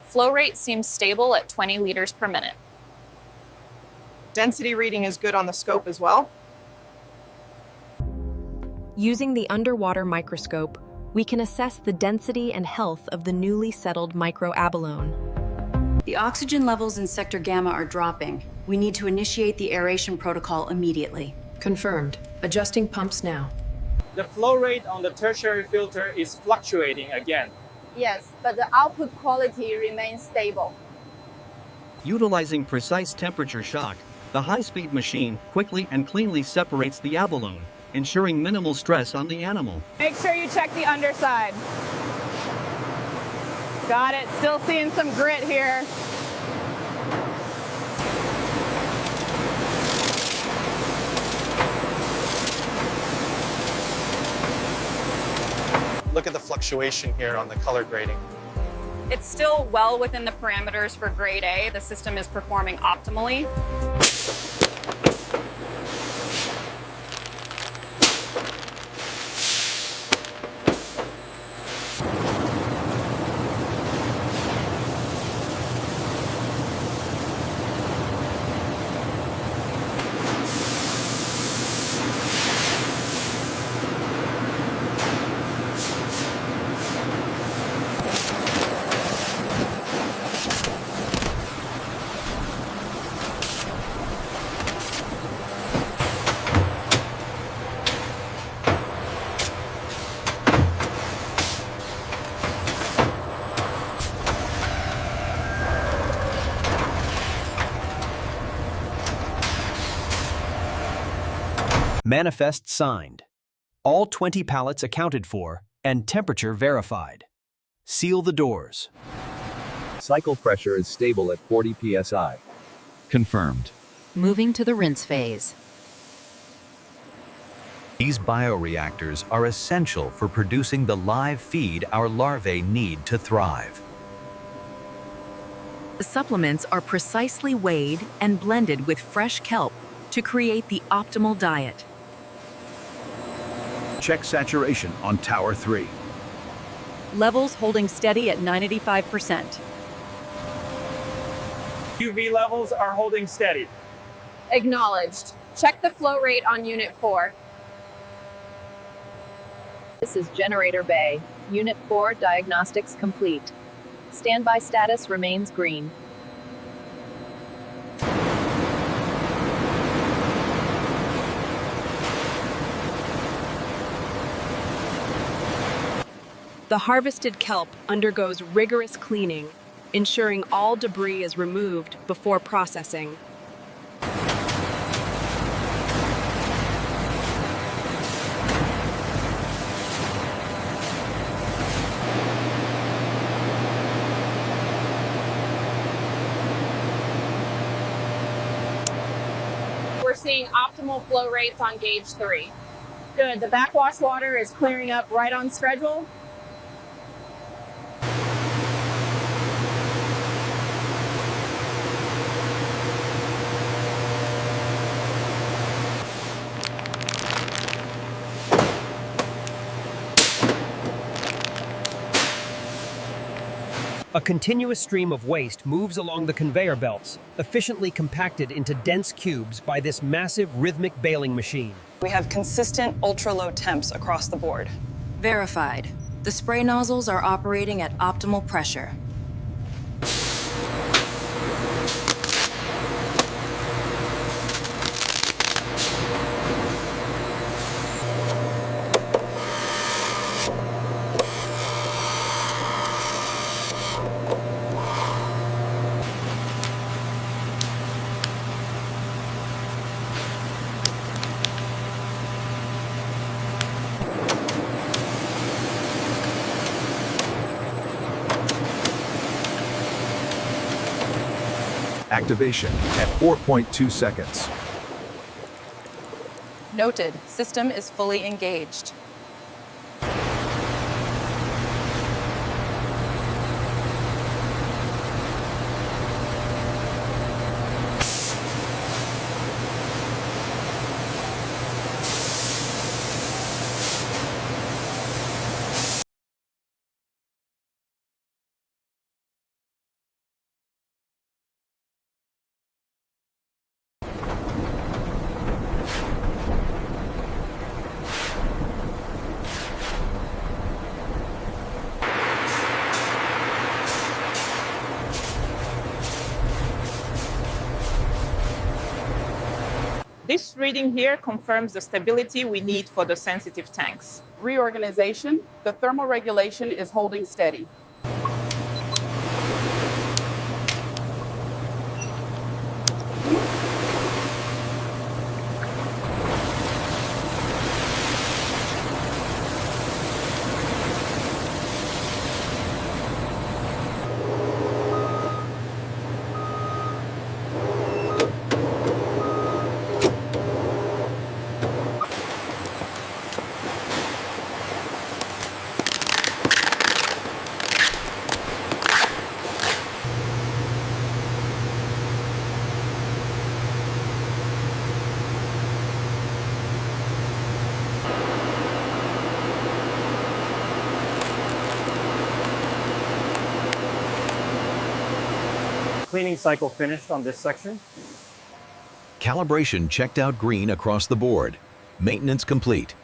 Flow rate seems stable at 20 liters per minute. Density reading is good on the scope as well. Using the underwater microscope, we can assess the density and health of the newly settled microabalone. The oxygen levels in sector gamma are dropping. We need to initiate the aeration protocol immediately. Confirmed. Adjusting pumps now. The flow rate on the tertiary filter is fluctuating again. Yes, but the output quality remains stable. Utilizing precise temperature shock, the high-speed machine quickly and cleanly separates the abalone, ensuring minimal stress on the animal. Make sure you check the underside. Got it. Still seeing some grit here. Look at the fluctuation here on the color grading. It's still well within the parameters for grade A. The system is performing optimally. Manifest signed. All 20 pallets accounted for and temperature verified. Seal the doors. Cycle pressure is stable at 40 psi. Confirmed. Moving to the rinse phase. These bioreactors are essential for producing the live feed our larvae need to thrive. The supplements are precisely weighed and blended with fresh kelp to create the optimal diet. Check saturation on Tower 3. Levels holding steady at 95%. UV levels are holding steady. Acknowledged. Check the flow rate on Unit 4. This is Generator Bay. Unit 4 diagnostics complete. Standby status remains green. The harvested kelp undergoes rigorous cleaning, ensuring all debris is removed before processing. We're seeing optimal flow rates on gauge 3. Good. The backwash water is clearing up right on schedule. A continuous stream of waste moves along the conveyor belts, efficiently compacted into dense cubes by this massive rhythmic baling machine. We have consistent ultra-low temps across the board. Verified. The spray nozzles are operating at optimal pressure. Activation at 4.2 seconds. Noted. System is fully engaged. This reading here confirms the stability we need for the sensitive tanks. Reorganization, the thermal regulation is holding steady. Cleaning cycle finished on this section. Calibration checked out green across the board. Maintenance complete.